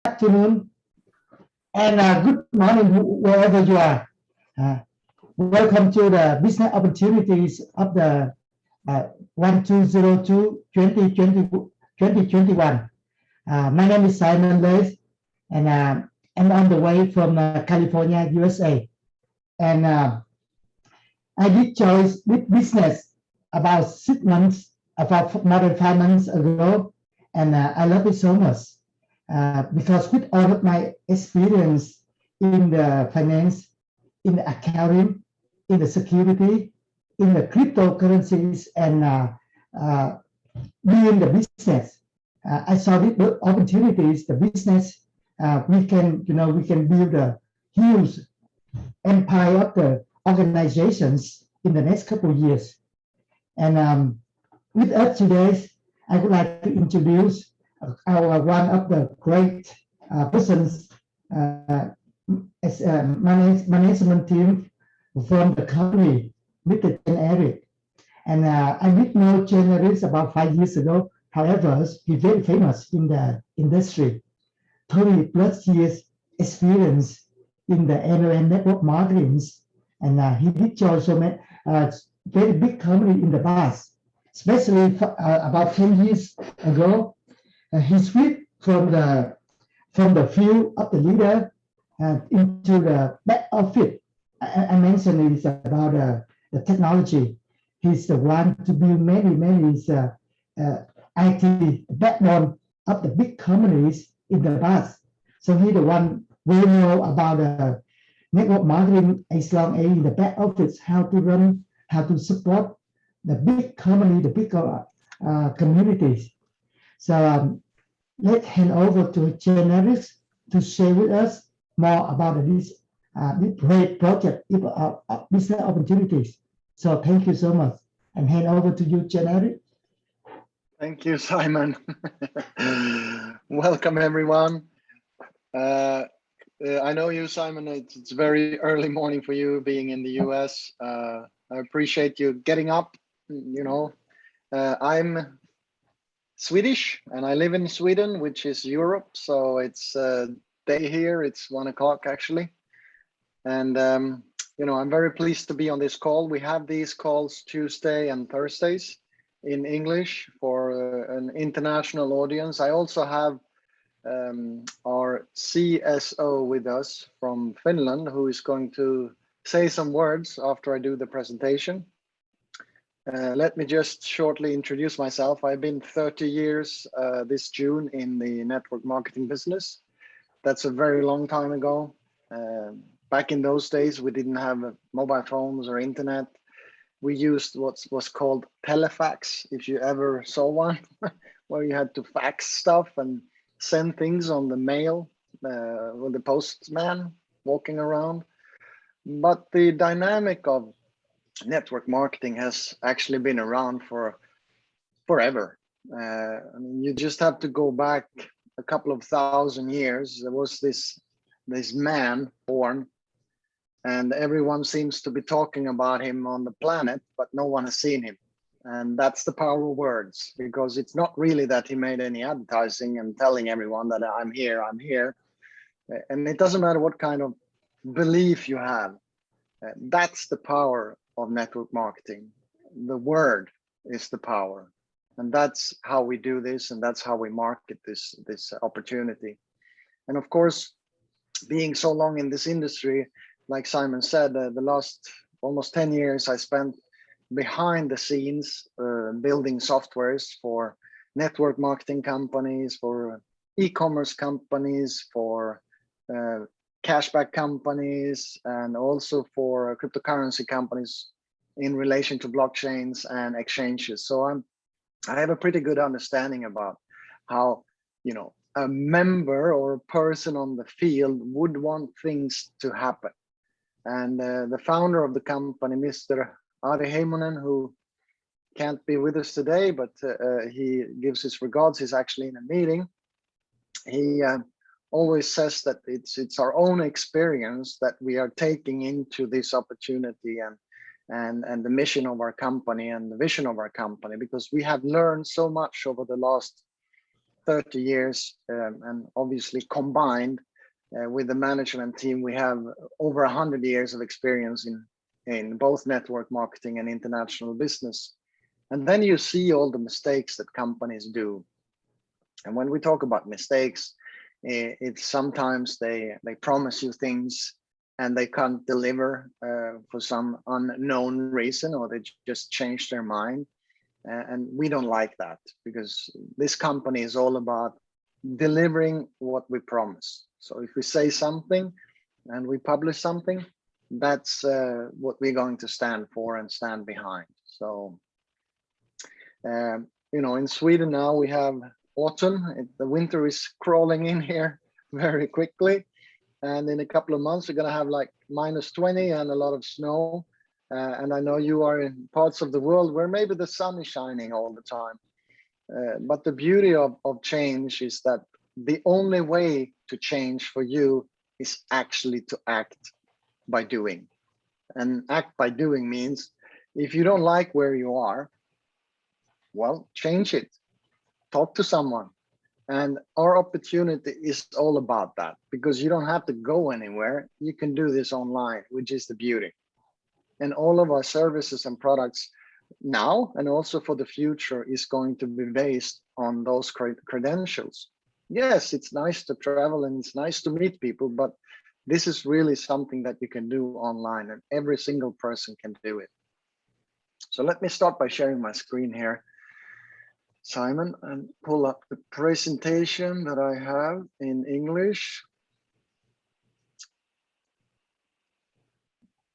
afternoon, and good morning wherever you are. Welcome to the business opportunities of the 1202 2021. My name is Simon Leith, and I'm on the way from California, USA. And I did choose this business about 6 months, about more than 5 months ago, and I love it so much because with all of my experience in the finance, in the accounting, in the security, in the cryptocurrencies, and being the business, I saw the opportunities, the business. We can build a huge empire of the organizations in the next couple of years. And with us today, I would like to introduce our one of the great persons as management team from the company, Mr. Chen Eric. And I did know Chen Eric about 5 years ago. However, he's very famous in the industry. 30 plus years experience in the MLM network marketing, and he did join so many very big company in the past, especially about 10 years ago. He switched from the field of the leader into the back office. I mentioned it's about the technology. He's the one to build many IT backbone of the big companies in the past. So he's the one we know about the network marketing as long as in the back office, how to run, how to support the big company, the big communities. So let's hand over to Generics to share with us more about this great project, business opportunities. So thank you so much, and hand over to you, Generic. Thank you, Simon. Welcome, everyone. I know you, Simon. It's very early morning for you, being in the US. I appreciate you getting up. I'm Swedish, and I live in Sweden, which is Europe. So it's day here. It's 1 o'clock actually, and I'm very pleased to be on this call. We have these calls Tuesday and Thursdays in English for an international audience. I also have our CSO with us from Finland, who is going to say some words after I do the presentation. Let me just shortly introduce myself. I've been 30 years this June in the network marketing business. That's a very long time ago. Back in those days, we didn't have mobile phones or internet. We used what was called telefax, if you ever saw one, where you had to fax stuff and send things on the mail with the postman walking around. But the dynamic of network marketing has actually been around for forever. You just have to go back a couple of 1,000 years. There was this man born, and everyone seems to be talking about him on the planet, but no one has seen him. And that's the power of words, because it's not really that he made any advertising and telling everyone that I'm here. And it doesn't matter what kind of belief you have. That's the power of network marketing. The word is the power. And that's how we do this, and that's how we market this opportunity. And of course, being so long in this industry, like Simon said, the last almost 10 years I spent behind the scenes building softwares for network marketing companies, for e-commerce companies, for cashback companies, and also for cryptocurrency companies in relation to blockchains and exchanges. So I have a pretty good understanding about how a member or a person on the field would want things to happen. And the founder of the company, Mr. Ari Heimonen, who can't be with us today, but he gives his regards. He's actually in a meeting. He always says that it's our own experience that we are taking into this opportunity and the mission of our company and the vision of our company, because we have learned so much over the last 30 years, and obviously combined with the management team, we have over 100 years of experience in both network marketing and international business. And then you see all the mistakes that companies do. And when we talk about mistakes, it's sometimes they promise you things and they can't deliver for some unknown reason, or they just change their mind. And we don't like that, because this company is all about delivering what we promise. So if we say something and we publish something, that's what we're going to stand for and stand behind. So, in Sweden now we have autumn. The winter is crawling in here very quickly. And in a couple of months, we're going to have like -20 and a lot of snow. And I know you are in parts of the world where maybe the sun is shining all the time. But the beauty of change is that the only way to change for you is actually to act by doing. And act by doing means if you don't like where you are, well, change it. Talk to someone. And our opportunity is all about that, because you don't have to go anywhere. You can do this online, which is the beauty. And all of our services and products now and also for the future is going to be based on those credentials. Yes, it's nice to travel and it's nice to meet people, but this is really something that you can do online, and every single person can do it. So let me start by sharing my screen here, Simon, and pull up the presentation that I have in English.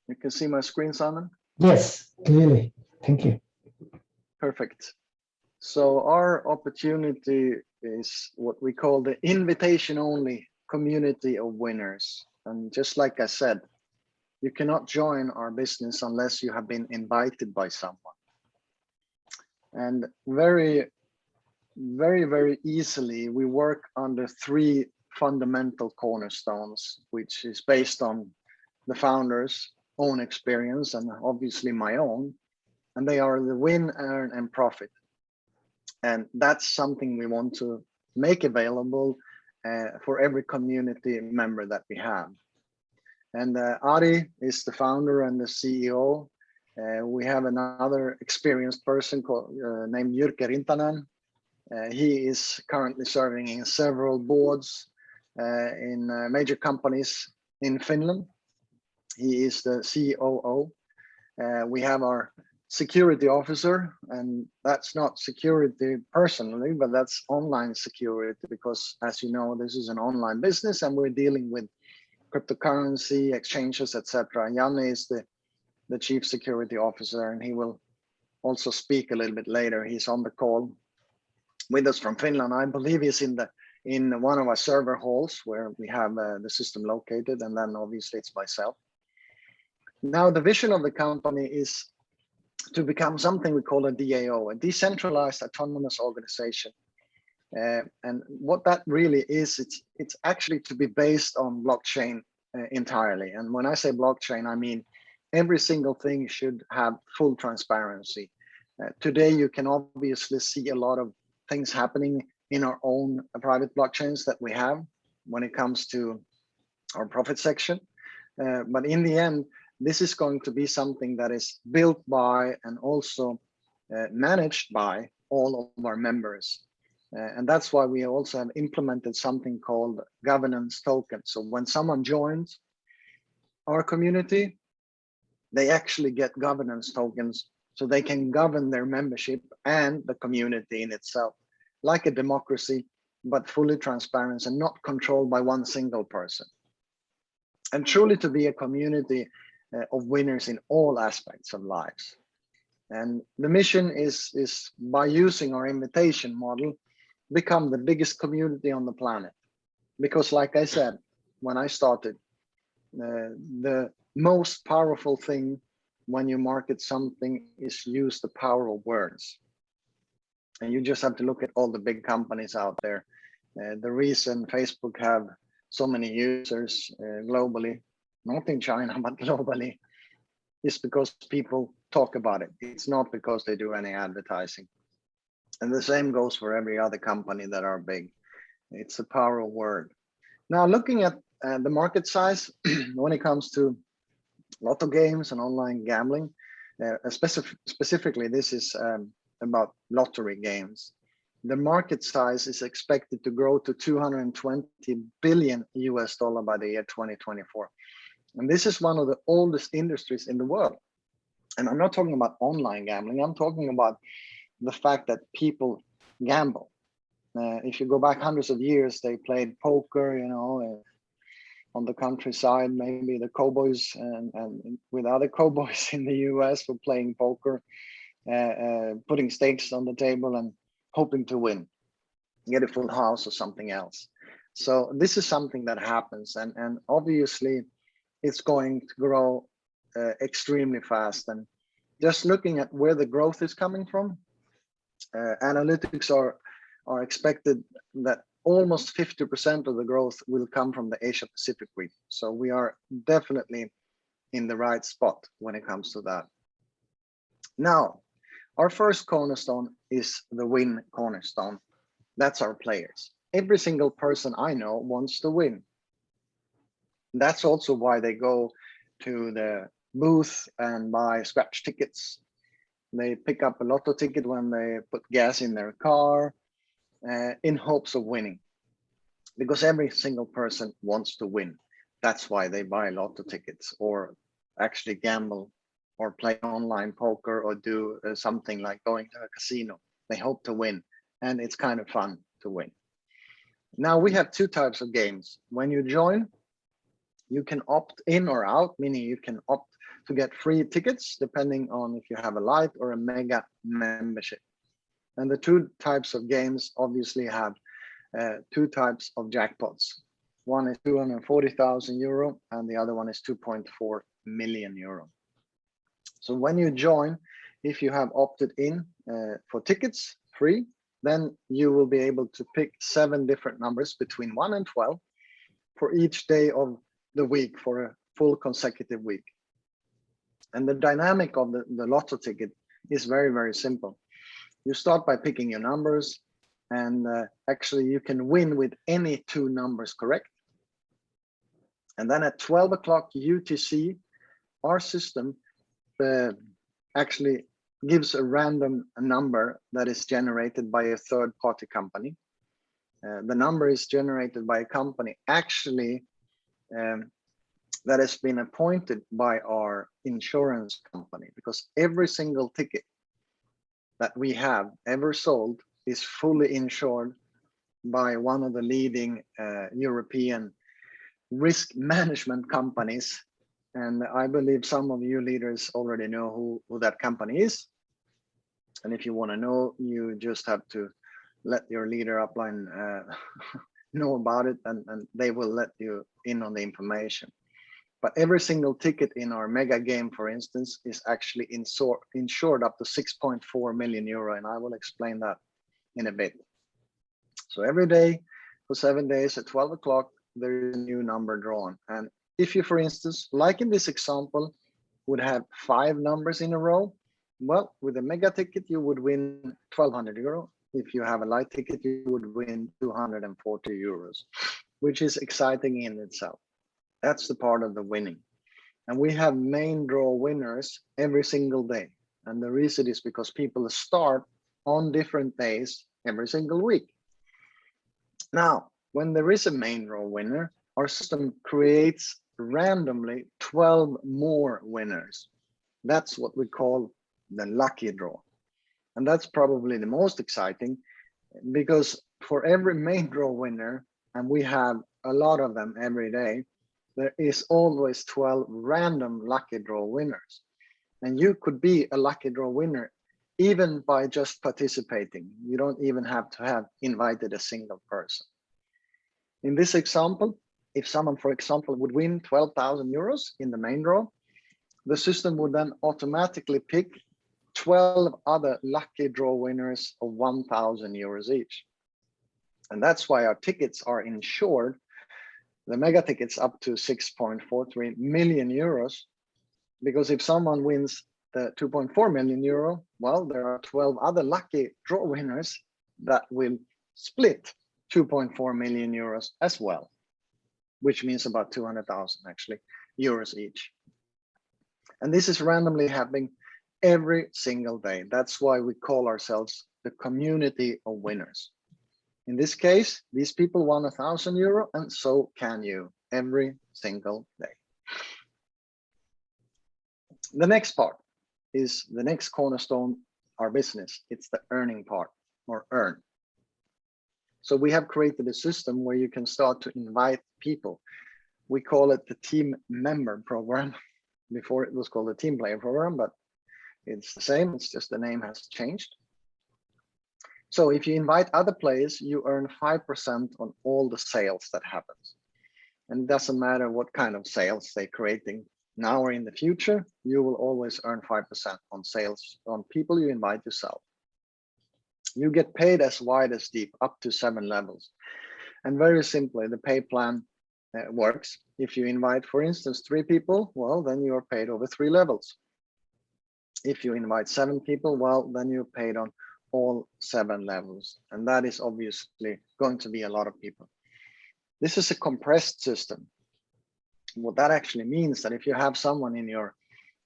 You can see my screen, Simon? Yes, clearly. Thank you. Perfect. So our opportunity is what we call the invitation-only community of winners. And just like I said, you cannot join our business unless you have been invited by someone. And very, very, very easily, we work under 3 fundamental cornerstones, which is based on the founders' own experience and obviously my own. And they are the win, earn, and profit. And that's something we want to make available for every community member that we have. And Ari is the founder and the CEO. We have another experienced person named Jyrki Rintanen. He is currently serving in several boards in major companies in Finland. He is the COO. We have our security officer, and that's not security personally, but that's online security, because as you know, this is an online business and we're dealing with cryptocurrency exchanges, etc. Janne is the chief security officer, and he will also speak a little bit later. He's on the call with us from Finland. I believe he's in one of our server halls where we have the system located, and then obviously it's myself. Now the vision of the company is to become something we call a DAO, a decentralized autonomous organization. And what that really is, it's actually to be based on blockchain entirely. And when I say blockchain, I mean every single thing should have full transparency. Today, you can obviously see a lot of things happening in our own private blockchains that we have when it comes to our profit section. But in the end, this is going to be something that is built by and also managed by all of our members. And that's why we also have implemented something called governance tokens. So when someone joins our community, they actually get governance tokens so they can govern their membership and the community in itself, like a democracy, but fully transparent and not controlled by one single person. And truly to be a community of winners in all aspects of lives. And the mission is by using our invitation model, become the biggest community on the planet. Because like I said, when I started, the most powerful thing when you market something is use the power of words. And you just have to look at all the big companies out there. The reason Facebook have so many users globally, not in China, but globally, is because people talk about it. It's not because they do any advertising. And the same goes for every other company that are big. It's a power of word. Now, looking at the market size when it comes to lotto games and online gambling, specifically, this is about lottery games. The market size is expected to grow to 220 billion US dollar by the year 2024. And this is one of the oldest industries in the world. And I'm not talking about online gambling. I'm talking about the fact that people gamble. If you go back hundreds of years, they played poker, on the countryside. Maybe the cowboys and with other cowboys in the US were playing poker, putting stakes on the table and hoping to win, get a full house or something else. So this is something that happens, and obviously it's going to grow extremely fast. And just looking at where the growth is coming from, analytics are expected that almost 50% of the growth will come from the Asia Pacific region. So we are definitely in the right spot when it comes to that. Now, our first cornerstone is the Win Cornerstone. That's our players. Every single person I know wants to win. That's also why they go to the booth and buy scratch tickets. They pick up a lotto ticket when they put gas in their car in hopes of winning, because every single person wants to win. That's why they buy lotto tickets, or actually gamble, or play online poker, or do something like going to a casino. They hope to win, and it's kind of fun to win. Now we have two types of games. When you join, you can opt in or out, meaning you can opt to get free tickets depending on if you have a Lite or a Mega membership. And the two types of games obviously have two types of jackpots. One is 240,000 euro and the other one is 2.4 million euro. So when you join, if you have opted in for tickets free, then you will be able to pick 7 different numbers between 1 and 12 for each day of the week for a full consecutive week. And the dynamic of the lotto ticket is very, very simple. You start by picking your numbers, and actually you can win with any 2 numbers correct. And then at 12 o'clock UTC, our system actually gives a random number that is generated by a third-party company. The number is generated by a company actually that has been appointed by our insurance company, because every single ticket that we have ever sold is fully insured by one of the leading European risk management companies. And I believe some of you leaders already know who that company is. And if you want to know, you just have to let your leader upline know about it, and they will let you in on the information. But every single ticket in our mega game, for instance, is actually insured up to 6.4 million euro, and I will explain that in a bit. So every day for 7 days at 12 o'clock, there is a new number drawn. And if you, for instance, like in this example, would have 5 numbers in a row, well, with a mega ticket, you would win 1,200 euro. If you have a light ticket, you would win 240 euros, which is exciting in itself. That's the part of the winning. And we have main draw winners every single day. And the reason is because people start on different days every single week. Now, when there is a main draw winner, our system creates randomly 12 more winners. That's what we call the lucky draw. And that's probably the most exciting, because for every main draw winner, and we have a lot of them every day, there is always 12 random lucky draw winners. And you could be a lucky draw winner even by just participating. You don't even have to have invited a single person. In this example, if someone, for example, would win 12,000 euros in the main draw, the system would then automatically pick 12 other lucky draw winners of 1,000 euros each. And that's why our tickets are insured, the mega tickets up to 6.43 million euros, because if someone wins the 2.4 million euro, well, there are 12 other lucky draw winners that will split 2.4 million euros as well, which means about 200,000 actually euros each. And this is randomly happening every single day. That's why we call ourselves the community of winners. In this case, these people won 1,000 euro, and so can you every single day. The next part is the next cornerstone, our business. It's the earning part, or earn. So we have created a system where you can start to invite people. We call it the team member program. Before it was called the team player program, but it's the same. It's just the name has changed. So if you invite other players, you earn 5% on all the sales that happens. And it doesn't matter what kind of sales they're creating now or in the future, you will always earn 5% on sales on people you invite yourself. You get paid as wide as deep, up to 7 levels. And very simply, the pay plan works. If you invite, for instance, 3 people, well, then you're paid over 3 levels. If you invite 7 people, well, then you're paid on all 7 levels. And that is obviously going to be a lot of people. This is a compressed system. What that actually means that if you have someone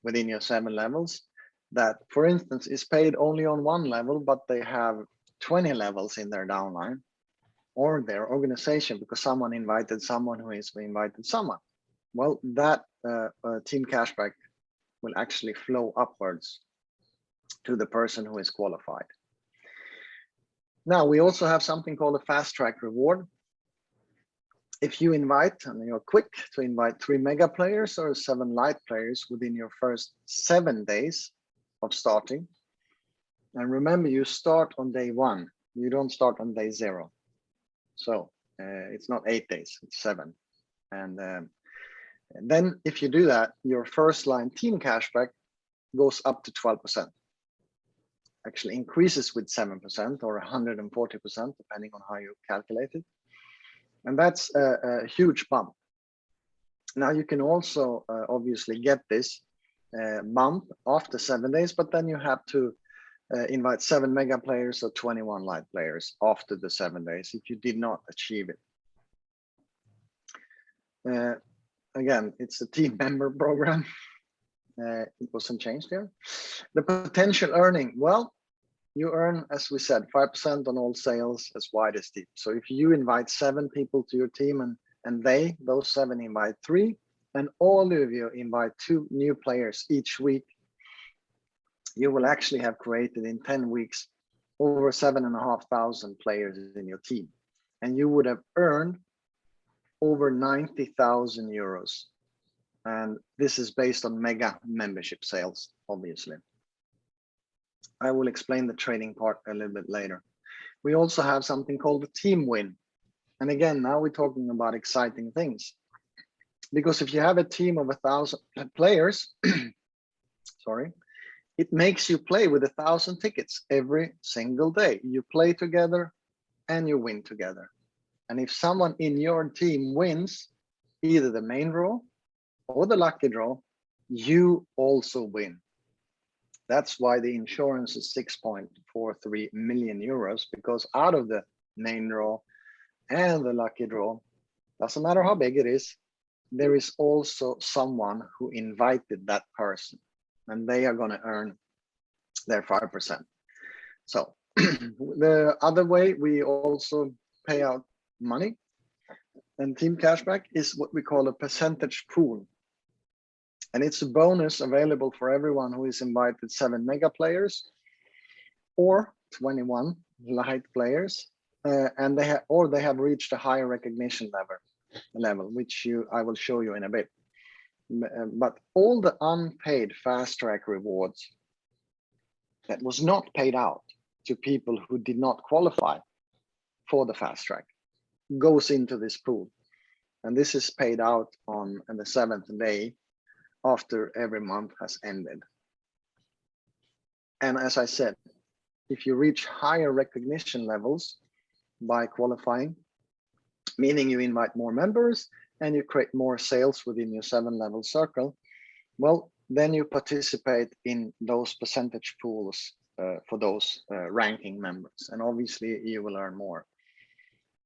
within your 7 levels that, for instance, is paid only on 1 level, but they have 20 levels in their downline or their organization because someone invited someone who is invited someone, well, that team cashback will actually flow upwards to the person who is qualified. Now, we also have something called a fast track reward. If you invite, and you're quick to invite 3 mega players or 7 light players within your first 7 days of starting, and remember, you start on day 1, you don't start on day 0. So it's not 8 days, it's 7. And then if you do that, your first line team cashback goes up to 12%. Actually increases with 7% or 140%, depending on how you calculate it. And that's a huge bump. Now you can also obviously get this bump after 7 days, but then you have to invite 7 mega players or 21 light players after the 7 days if you did not achieve it. Again, it's a team member program. It wasn't changed here. The potential earning, well, you earn, as we said, 5% on all sales as wide as deep. So if you invite 7 people to your team and those 7 invite 3, and all of you invite 2 new players each week, you will actually have created in 10 weeks over 7,500 players in your team. And you would have earned over 90,000 euros. And this is based on mega membership sales, obviously. I will explain the trading part a little bit later. We also have something called the team win. And again, now we're talking about exciting things. Because if you have a team of 1,000 players, sorry, it makes you play with 1,000 tickets every single day. You play together and you win together. And if someone in your team wins either the main draw or the lucky draw, you also win. That's why the insurance is 6.43 million euros, because out of the main draw and the lucky draw, doesn't matter how big it is, there is also someone who invited that person, and they are going to earn their 5%. So the other way we also pay out money and team cashback is what we call a percentage pool. And it's a bonus available for everyone who is invited 7 mega players or 21 light players, and they have reached a higher recognition level, which I will show you in a bit. But all the unpaid fast track rewards that was not paid out to people who did not qualify for the fast track goes into this pool, and this is paid out on the 7th day after every month has ended. And as I said, if you reach higher recognition levels by qualifying, meaning you invite more members and you create more sales within your 7-level circle, well, then you participate in those percentage pools for those ranking members, and obviously you will earn more.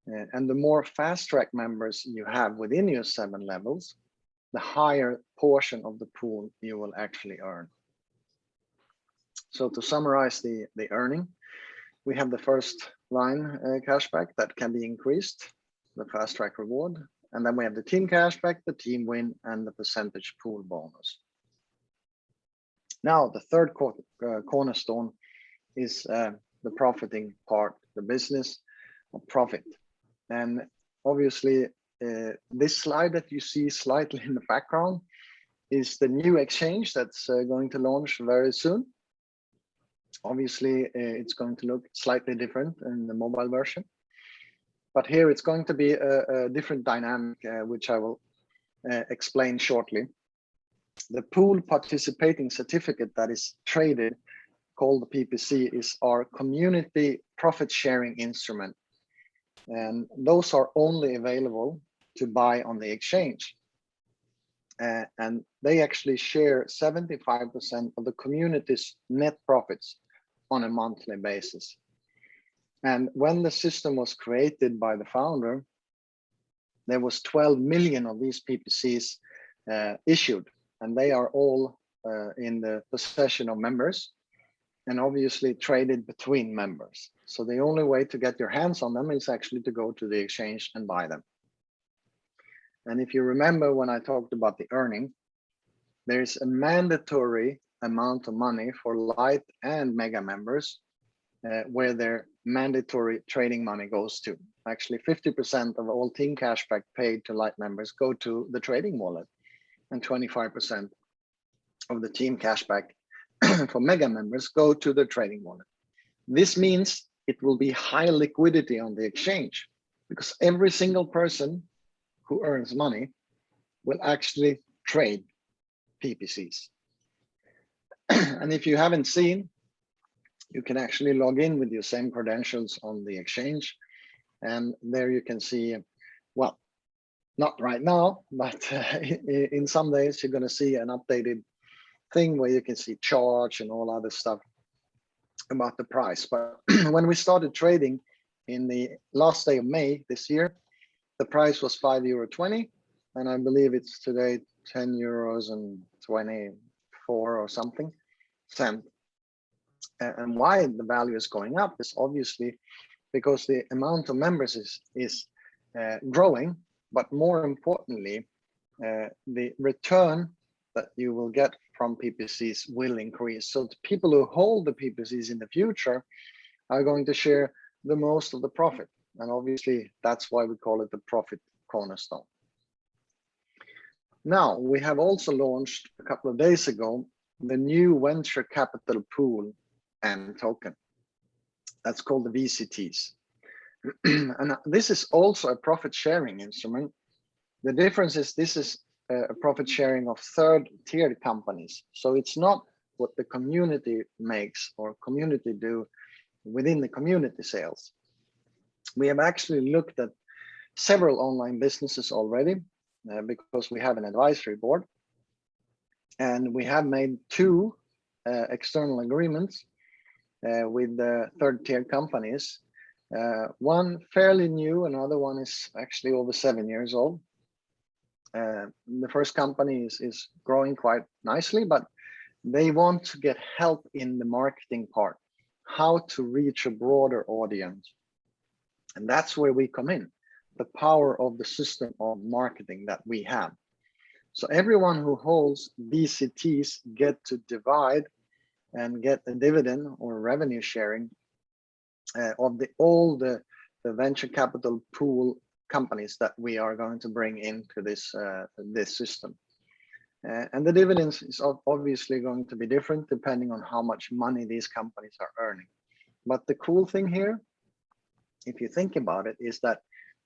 And the more fast track members you have within your 7 levels, the higher portion of the pool you will actually earn. So to summarize the earning, we have the first line cashback that can be increased, the fast track reward, and then we have the team cashback, the team win, and the percentage pool bonus. Now the third cornerstone is the profiting part, the business of profit. And obviously this slide that you see slightly in the background is the new exchange that's going to launch very soon. Obviously it's going to look slightly different in the mobile version, but here it's going to be a different dynamic, which I will explain shortly. The pool participating certificate that is traded, called the PPC, is our community profit sharing instrument. And those are only available to buy on the exchange. And they actually share 75% of the community's net profits on a monthly basis. And when the system was created by the founder, there was 12 million of these PPCs issued, and they are all in the possession of members and obviously traded between members. So the only way to get your hands on them is actually to go to the exchange and buy them. And if you remember when I talked about the earning, there's a mandatory amount of money for Lite and Mega members where their mandatory trading money goes to. Actually, 50% of all team cashback paid to Lite members go to the trading wallet, and 25% of the team cashback for Mega members go to the trading wallet. This means it will be high liquidity on the exchange because every single person who earns money will actually trade PPCs. And if you haven't seen, you can actually log in with your same credentials on the exchange. And there you can see, well, not right now, but in some days you're going to see an updated thing where you can see charge and all other stuff about the price. But when we started trading in the last day of May this year, the price was €5.20, and I believe it's today €10.24 or something cent. And why the value is going up is obviously because the amount of members is growing, but more importantly, the return that you will get from PPCs will increase. So the people who hold the PPCs in the future are going to share the most of the profit. And obviously that's why we call it the profit cornerstone. Now, we have also launched a couple of days ago the new venture capital pool and token. That's called the VCTs. And this is also a profit sharing instrument. The difference is this is a profit sharing of third-tier companies. So it's not what the community makes or community do within the community sales. We have actually looked at several online businesses already because we have an advisory board. And we have made 2 external agreements with the third-tier companies. One fairly new, another one is actually over 7 years old. The first company is growing quite nicely, but they want to get help in the marketing part, how to reach a broader audience. And that's where we come in, the power of the system of marketing that we have. So everyone who holds VCTs get to divide and get a dividend or revenue sharing of all the venture capital pool companies that we are going to bring into this system. And the dividends is obviously going to be different depending on how much money these companies are earning. But the cool thing here, if you think about it, is that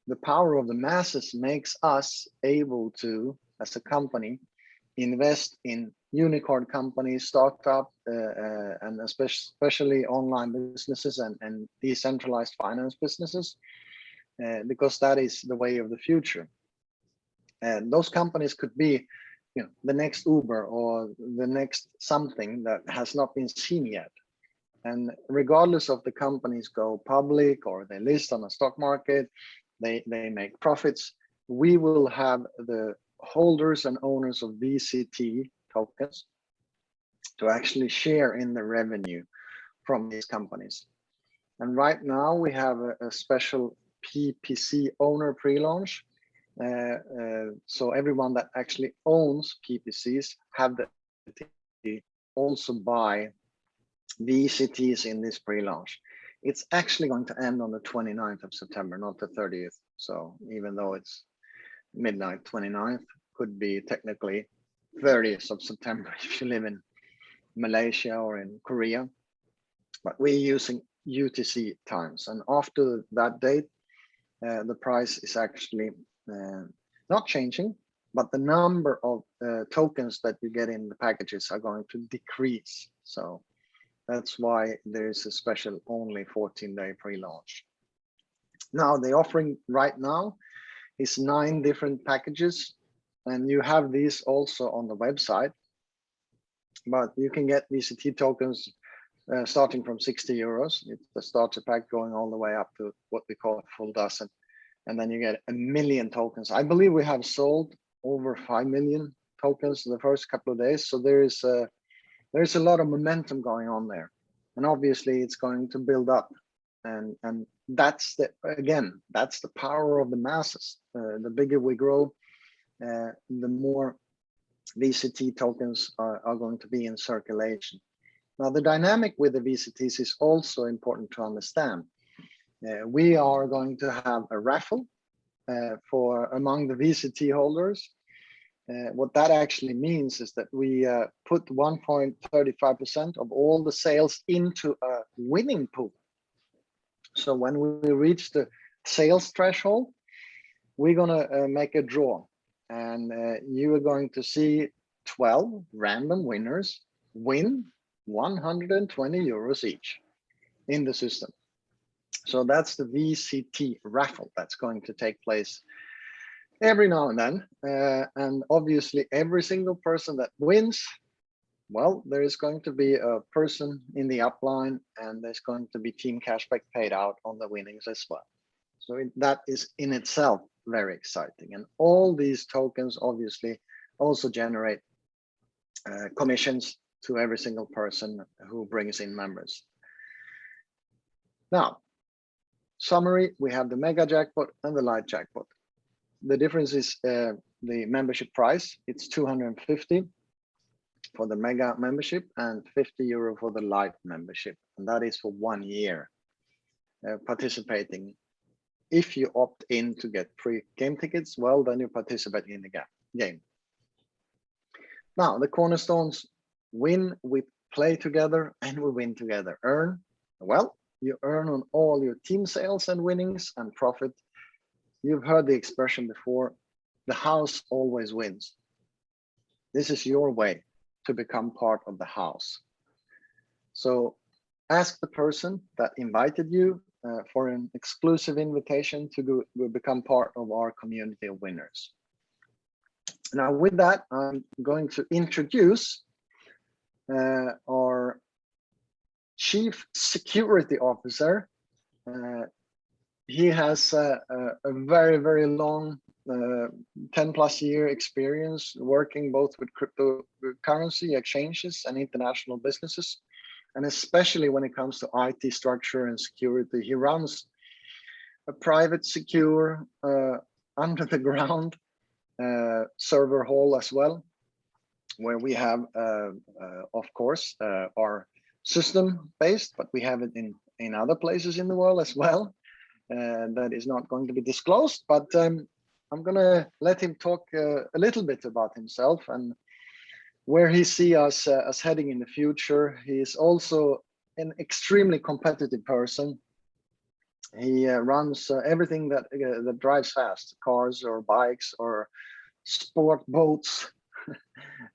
the power of the masses makes us able to, as a company, invest in unicorn companies, startup, and especially online businesses and decentralized finance businesses, because that is the way of the future. And those companies could be the next Uber or the next something that has not been seen yet. And regardless of the companies go public or they list on the stock market, they make profits, we will have the holders and owners of VCT tokens to actually share in the revenue from these companies. And right now we have a special PPC owner pre-launch. So everyone that actually owns PPCs have the ability also buy VCTs in this pre-launch. It's actually going to end on the 29th of September, not the 30th. So even though it's midnight 29th, could be technically 30th of September if you live in Malaysia or in Korea. But we're using UTC times. And after that date, the price is actually not changing, but the number of tokens that you get in the packages are going to decrease. So that's why there's a special only 14-day pre-launch. Now the offering right now is 9 different packages, and you have these also on the website, but you can get VCT tokens starting from 60 euros. It's the starter pack going all the way up to what we call a full dozen. And then you get 1 million tokens. I believe we have sold over 5 million tokens in the first couple of days. So there's a lot of momentum going on there. And obviously it's going to build up. And that's that's the power of the masses. The bigger we grow, the more VCT tokens are going to be in circulation. Now, the dynamic with the VCTs is also important to understand. We are going to have a raffle for among the VCT holders. What that actually means is that we put 1.35% of all the sales into a winning pool. So when we reach the sales threshold, we're going to make a draw, and you are going to see 12 random winners win 120 euros each in the system. So that's the VCT raffle that's going to take place every now and then. And obviously every single person that wins, well, there is going to be a person in the upline, and there's going to be team cashback paid out on the winnings as well. So that is in itself very exciting. And all these tokens obviously also generate commissions to every single person who brings in members. Now, summary, we have the Mega Jackpot and the Lite Jackpot. The difference is the membership price. It's 250 for the Mega membership and 50 euro for the Lite membership. And that is for 1 year participating. If you opt in to get free game tickets, well, then you participate in the game. Now, the cornerstones: win, we play together, and we win together. Earn, well, you earn on all your team sales and winnings and profit. You've heard the expression before, the house always wins. This is your way to become part of the house. So ask the person that invited you for an exclusive invitation to become part of our community of winners. Now with that, I'm going to introduce our Chief Security Officer. He has a very, very long 10+ year experience working both with cryptocurrency exchanges and international businesses, and especially when it comes to IT structure and security. He runs a private, secure, under the ground server hall as well, where we have, of course, our system based, but we have it in other places in the world as well. That is not going to be disclosed, but I'm going to let him talk a little bit about himself and where he sees us as heading in the future. He is also an extremely competitive person. He runs everything that drives fast, cars or bikes or sport boats.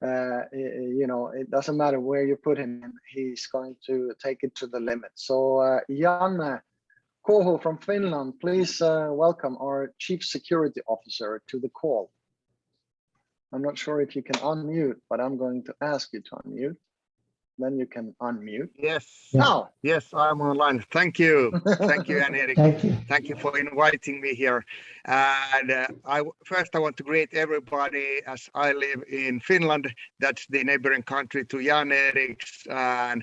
You know, it doesn't matter where you put him in, he's going to take it to the limit. So Jan Koho from Finland, please welcome our Chief Security Officer to the call. I'm not sure if you can unmute, but I'm going to ask you to unmute. Then you can unmute. Yes. Now. Yes, I'm online. Thank you. Thank you, Jan-Erik. Thank you. Thank you for inviting me here. And I want to greet everybody as I live in Finland. That's the neighboring country to Jan-Erik's. And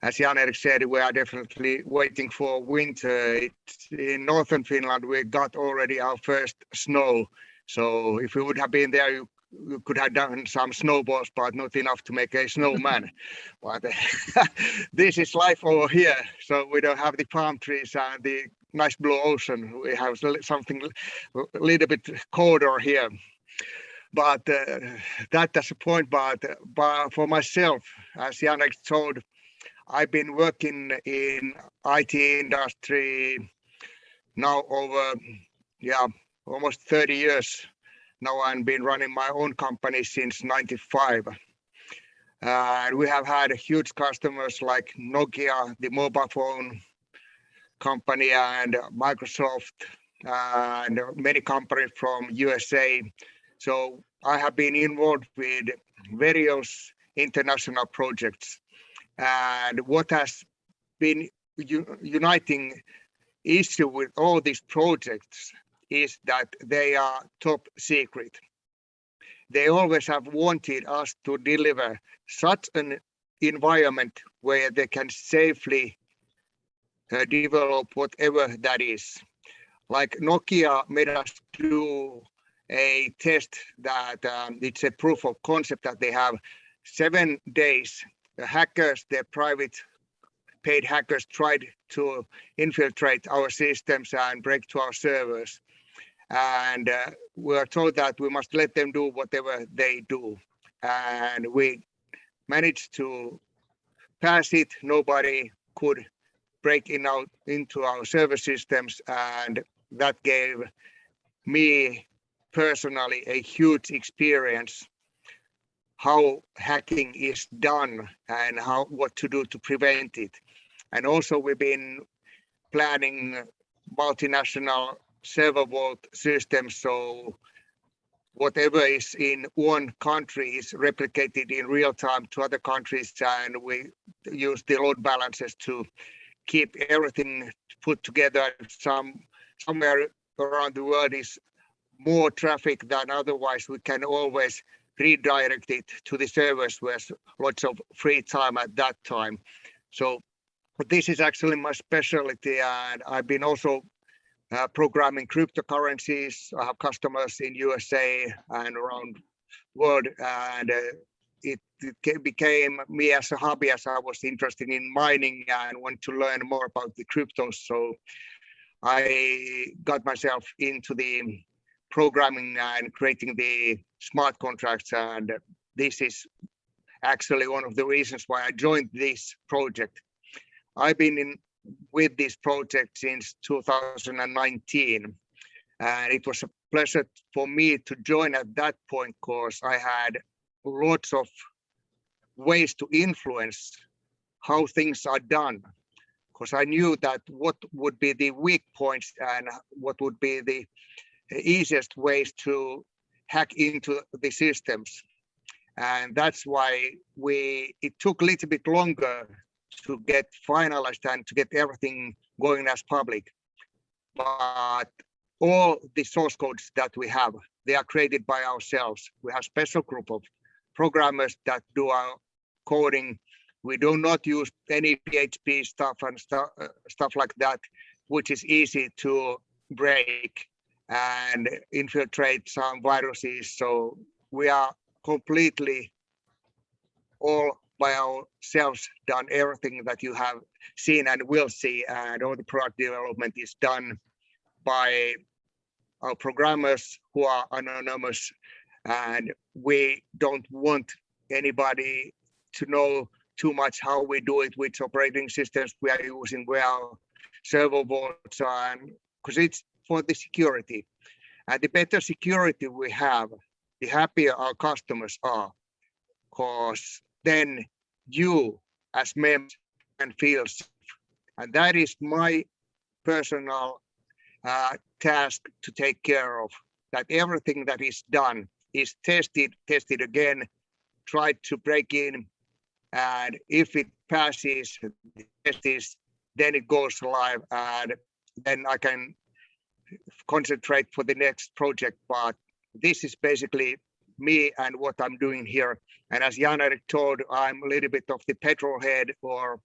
as Jan-Erik said, we are definitely waiting for winter. In northern Finland, we got already our first snow. So if we would have been there, you could have done some snowballs, but not enough to make a snowman. But this is life over here. So we don't have the palm trees and the nice blue ocean. We have something a little bit colder here. But that's the point. But for myself, as Jan-Erik told, I've been working in IT industry now over almost 30 years. Now I've been running my own company since '95. And we have had huge customers like Nokia, the mobile phone company, and Microsoft, and many companies from USA. So I have been involved with various international projects. And what has been uniting issue with all these projects is that they are top secret. They always have wanted us to deliver such an environment where they can safely develop whatever that is. Like Nokia made us do a test that it's a proof of concept that they have 7 days. The hackers, their private paid hackers, tried to infiltrate our systems and break to our servers. And we are told that we must let them do whatever they do. And we managed to pass it. Nobody could break into our server systems. And that gave me personally a huge experience how hacking is done and what to do to prevent it. And also we've been planning multinational server vault systems, so whatever is in one country is replicated in real time to other countries, and we use the load balancers to keep everything put together. Somewhere around the world is more traffic than otherwise, we can always redirect it to the servers where there's lots of free time at that time. So this is actually my specialty, and I've been also programming cryptocurrencies. I have customers in USA and around the world, and it became me as a hobby as I was interested in mining and want to learn more about the cryptos. So I got myself into the programming and creating the smart contracts, and this is actually one of the reasons why I joined this project. I've been with this project since 2019, and it was a pleasure for me to join at that point because I had lots of ways to influence how things are done, because I knew that what would be the weak points and what would be the easiest ways to hack into the systems. And that's why it took a little bit longer to get finalized and to get everything going as public. But all the source codes that we have, they are created by ourselves. We have a special group of programmers that do our coding. We do not use any PHP stuff and stuff like that, which is easy to break and infiltrate some viruses. So we are completely all by ourselves done everything that you have seen and will see, and all the product development is done by our programmers who are anonymous, and we don't want anybody to know too much how we do it, which operating systems we are using, where our server vaults are, because it's for the security. And the better security we have, the happier our customers are, because then you as members can feel safe. And that is my personal task to take care of, that everything that is done is tested again, try to break in, and if it passes the test, then it goes live, and then I can concentrate for the next project. But this is basically me and what I'm doing here. And as Jan-Erik told, I'm a little bit of the petrol head or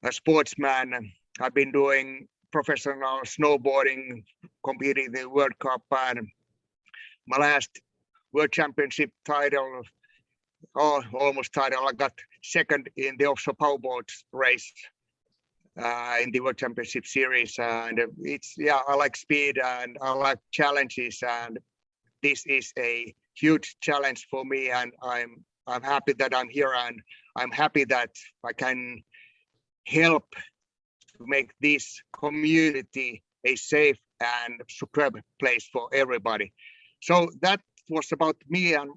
a sportsman. I've been doing professional snowboarding, competing in the World Cup, and my last World Championship title, almost title, I got second in the offshore powerboats race in the World Championship series. And I like speed and I like challenges, and this is a huge challenge for me, and I'm happy that I'm here, and I'm happy that I can help to make this community a safe and superb place for everybody. So that was about me and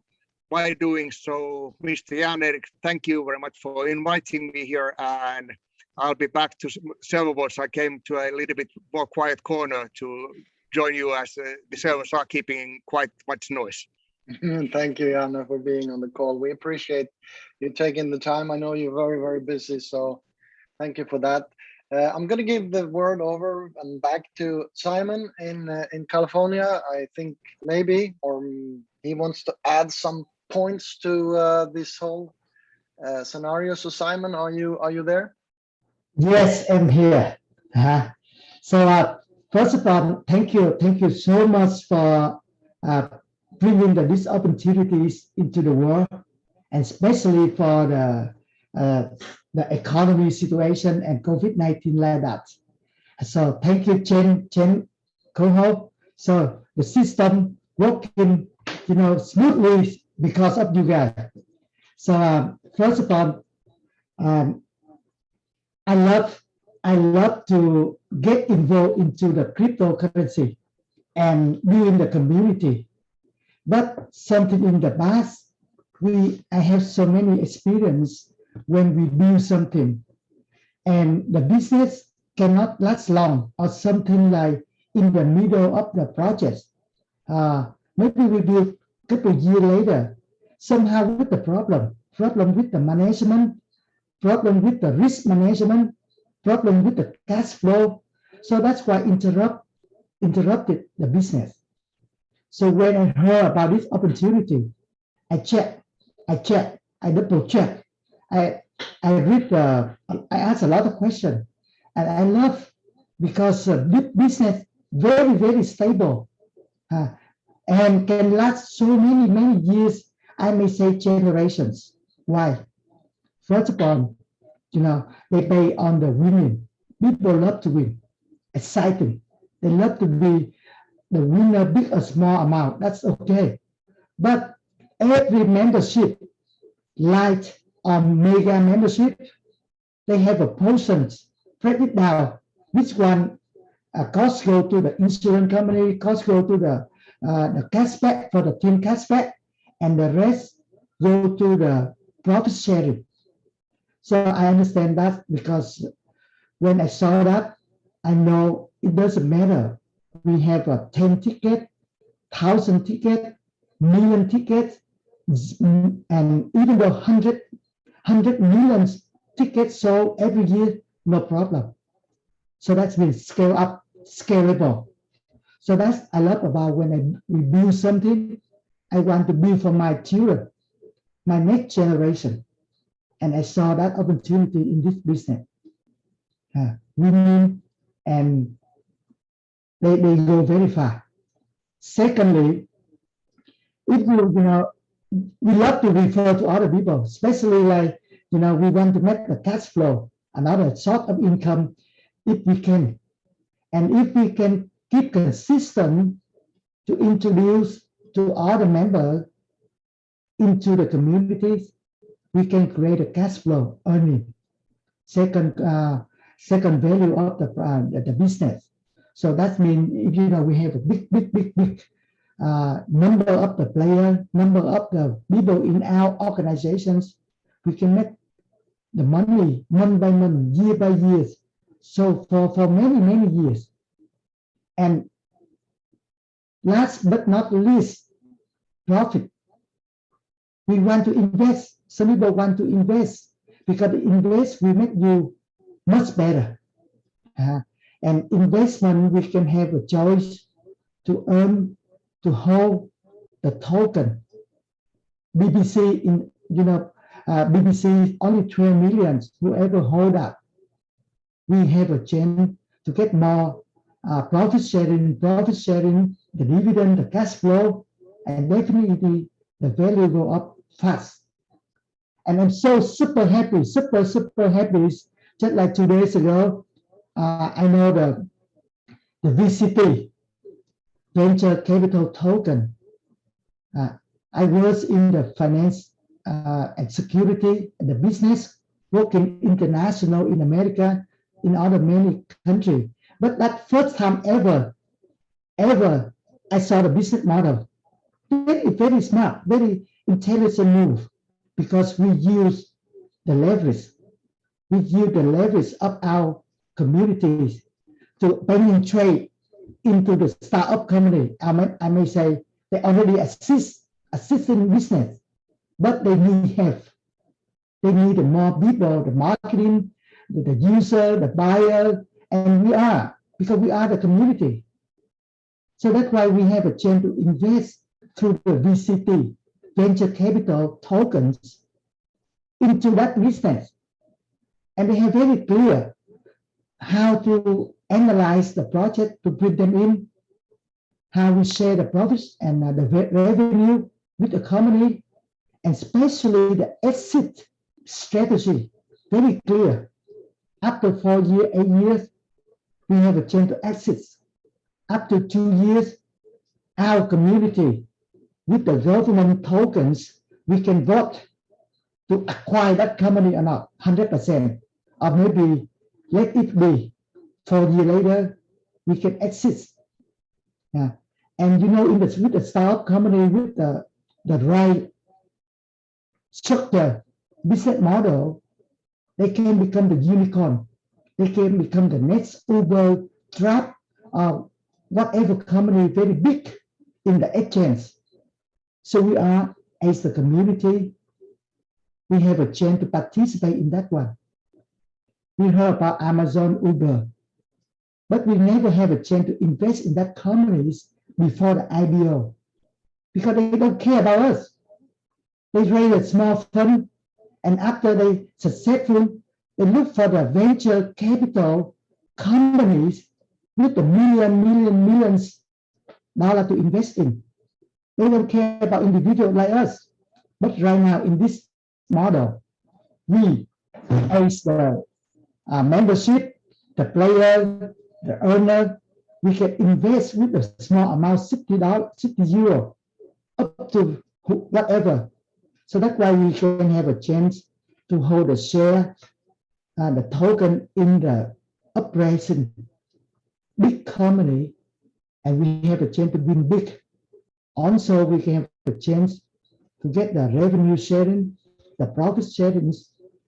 my doing. So Mr. Jan-Erik, thank you very much for inviting me here, and I'll be back to serverboards. I came to a little bit more quiet corner to join you, as the servers are keeping quite much noise. Thank you, Janne, for being on the call. We appreciate you taking the time. I know you're very, very busy, so thank you for that. I'm going to give the word over and back to Simon in California. I think maybe, or he wants to add some points to this whole scenario. So Simon, are you there? Yes, I'm here. So first of all, thank you so much for bringing these opportunities into the world, and especially for the economy situation and COVID-19 like that. So thank you, Chen co-host. So the system working, smoothly because of you guys. So first of all, I love to get involved into the cryptocurrency and be in the community. But something in the past, I have so many experience when we do something, and the business cannot last long, or something like in the middle of the project. Maybe we do a couple of years later, somehow with the problem with the management, problem with the risk management, problem with the cash flow. So that's why interrupted the business. So when I heard about this opportunity, I double check. I read, I asked a lot of questions, and I love, because this business very, very stable, and can last so many years. I may say generations. Why? First of all, they pay on the winning. People love to win. Exciting. They love to be the winner, big or small amount. That's okay. But every membership, light or mega membership, they have a portion, break it down. Which one cost go to the insurance company, cost go to the cashback for the team cashback, and the rest go to the profit sharing. So I understand that, because when I saw that, I know it doesn't matter. We have a 10 ticket, 1,000 ticket, million tickets, and even though 100 million tickets sold every year, no problem. So that's been scale up, scalable. So that's I love about when we build something. I want to build for my children, my next generation. And I saw that opportunity in this business. Winning, and they go very far. Secondly, if we love to refer to other people, especially like, we want to make the cash flow, another sort of income, if we can. And if we can keep consistent to introduce to other members into the communities, we can create a cash flow earning. Second value of the business. So that means, we have a big number of the players, number of the people in our organizations, we can make the money month by month, year by year. So for many years. And last but not least, profit. We want to invest. Some people want to invest because invest will make you much better. And investment, we can have a choice to earn, to hold the token. BBC BBC only 12 million. Whoever hold up, we have a chance to get more profit sharing, the dividend, the cash flow, and definitely the value go up fast. And I'm so super happy, super happy. Just like 2 days ago, I know the VCT, venture capital token. I was in the finance and security and the business, working international in America, in other many countries. But that first time ever, I saw the business model. Very smart, very intelligent move, because we use the leverage. We use the leverage of our communities to penetrate into the startup company. I may say they already assisting business, but they need help. They need more people, the marketing, the user, the buyer, and because we are the community. So that's why we have a chance to invest through the VCT, venture capital tokens, into that business. And they have very clear how to analyze the project to bring them in, how we share the profits and the revenue with the company, and especially the exit strategy, very clear. After 4 years, 8 years, we have a chance to exit. After 2 years, our community, with the government tokens, we can vote to acquire that company or not, 100%, or maybe let it be 4 years later, we can exit. And with the startup company, with the right structure, business model, they can become the unicorn. They can become the next Uber, Trap, or whatever company very big in the exchange. So we are, as the community, we have a chance to participate in that one. We heard about Amazon, Uber, but we never have a chance to invest in that companies before the IPO, because they don't care about us. They raise a small fund, and after they successful, they look for the venture capital companies with the millions dollars to invest in. They don't care about individuals like us. But right now in this model, we, as the membership, the player, the earner, we can invest with a small amount, €60, up to whatever. So that's why we can have a chance to hold a share, the token in the operation big company, and we have a chance to win big. Also, we can have a chance to get the revenue sharing, the profit sharing.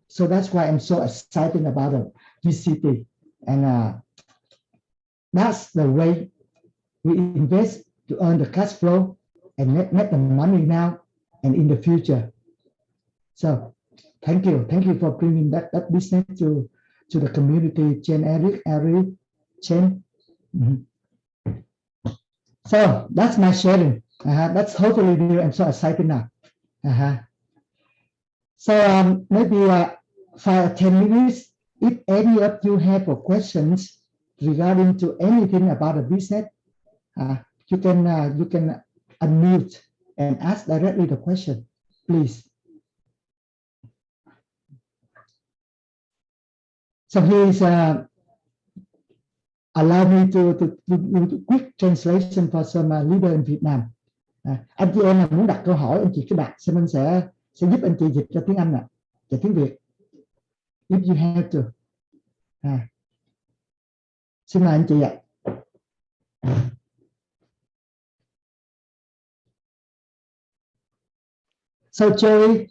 So that's why I'm so excited about the VCT. And that's the way we invest to earn the cash flow and make the money now and in the future. So thank you for bringing that business to the community, Eric, Chen. So that's my sharing. That's totally new. I'm so excited now. So maybe 5 or 10 minutes. If any of you have questions regarding to anything about the business, you can unmute and ask directly the question, please. So please allow me to do quick translation for some leader in Vietnam. Anh chị em muốn đặt câu hỏi, anh chị cứ đặt, xong mình sẽ giúp anh chị dịch cho tiếng Anh và tiếng Việt. If you have to. Xin mời anh chị ạ. So Joey,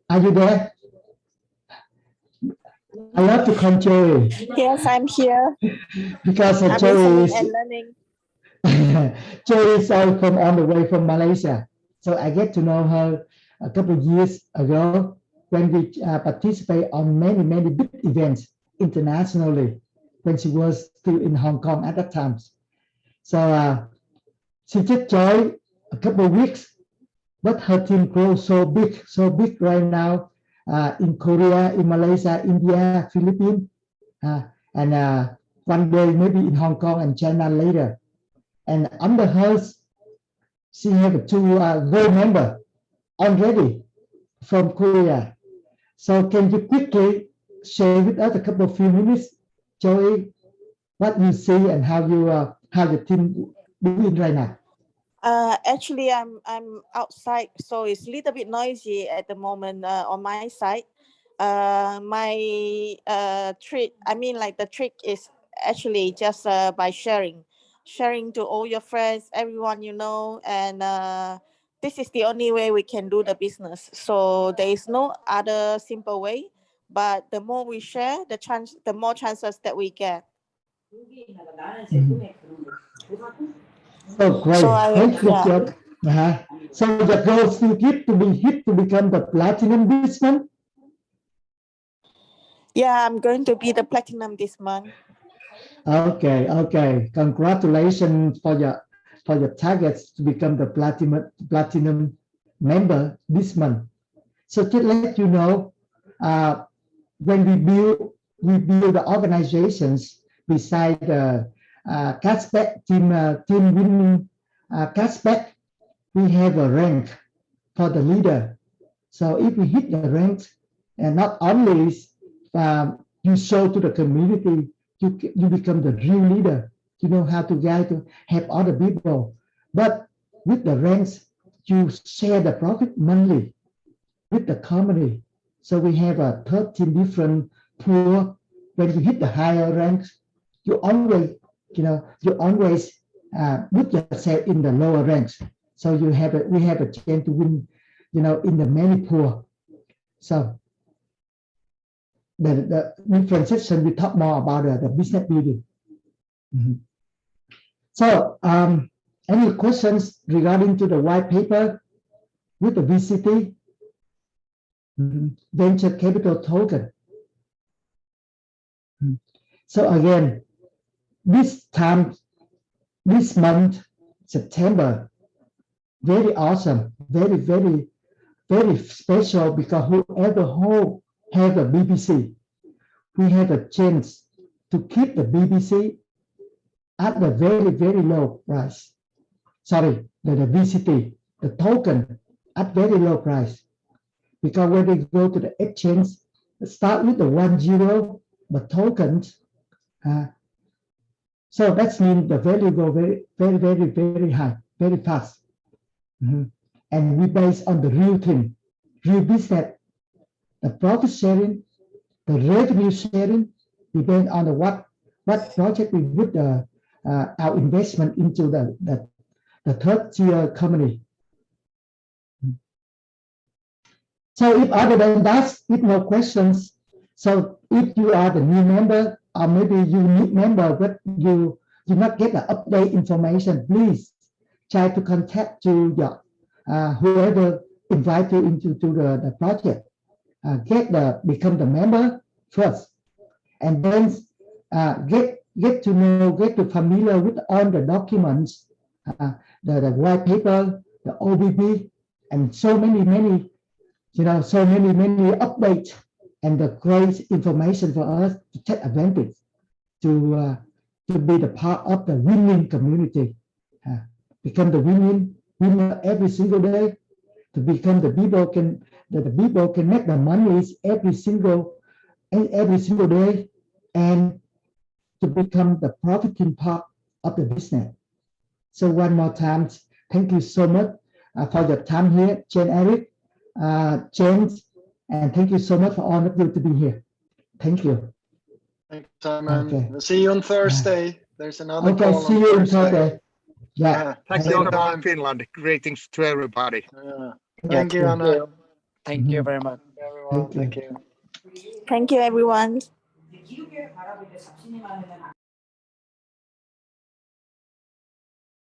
are you there? I love to call Joey. Yes, I'm here. Because I'm Joey listening is and learning. Joey is all on the way from Malaysia. So I get to know her a couple of years ago when we participate on many big events internationally when she was still in Hong Kong at that time. So she just joined a couple of weeks, but her team grows so big right now in Korea, in Malaysia, India, Philippines, and one day maybe in Hong Kong and China later. And under her, she have 2 gold member already from Korea. So can you quickly share with us a couple of few minutes, Joey, what you see and how the team doing right now? Actually, I'm outside, so it's a little bit noisy at the moment on my side. My trick, the trick is actually just by sharing to all your friends, everyone you know, and this is the only way we can do the business. So there is no other simple way, but the more we share, the more chances that we get. Oh, great! Good job. So the goal still to become the platinum this month. Yeah, I'm going to be the platinum this month. Okay. Congratulations for your targets to become the platinum member this month. So to let you know, when we build the organizations beside the cashback team winning cashback, we have a rank for the leader. So if we hit the rank, and not only you show to the community, you become the real leader. You know how to guide to help other people. But with the ranks, you share the profit monthly with the company. So we have 13 different pool. When you hit the higher ranks, you always put yourself in the lower ranks. So we have a chance to win, in the many pool. So the different section we talk more about the business building. So any questions regarding to the white paper with the VCT venture capital token? So again, this month, September, very awesome, very special, because whoever have a BBC, we have a chance to keep the BBC at the very low price. Sorry, the VCT, the token at very low price. Because when we go to the exchange, start with the 10, but tokens. So that means the value go very high, very fast. And we base on the real thing, real business, the profit sharing, the revenue sharing, depend on the what project we put our investment into the third tier company. So if other than that, if no questions, so if you are the new member or maybe you need member but you do not get the update information, please try to contact to your whoever invite you into the project. Become the member first, and then get to familiar with all the documents, the white paper, the OBB, and so many updates and the great information for us to take advantage to be the part of the winning community, become the winner every single day, to become the people can make the money every single day, and to become the profiting part of the business. So one more time, thank you so much for your time here, Jen, Eric, James, and thank you so much for all of you to be here. Thank you. Thanks, Simon. Okay. We'll see you on Thursday. There's another Okay, call see on you on Thursday. Thursday. Yeah. Thank Same you all time. from Finland. Greetings to everybody. Thank you, Anna. Thank you very much. Everyone, thank you. Thank you, everyone.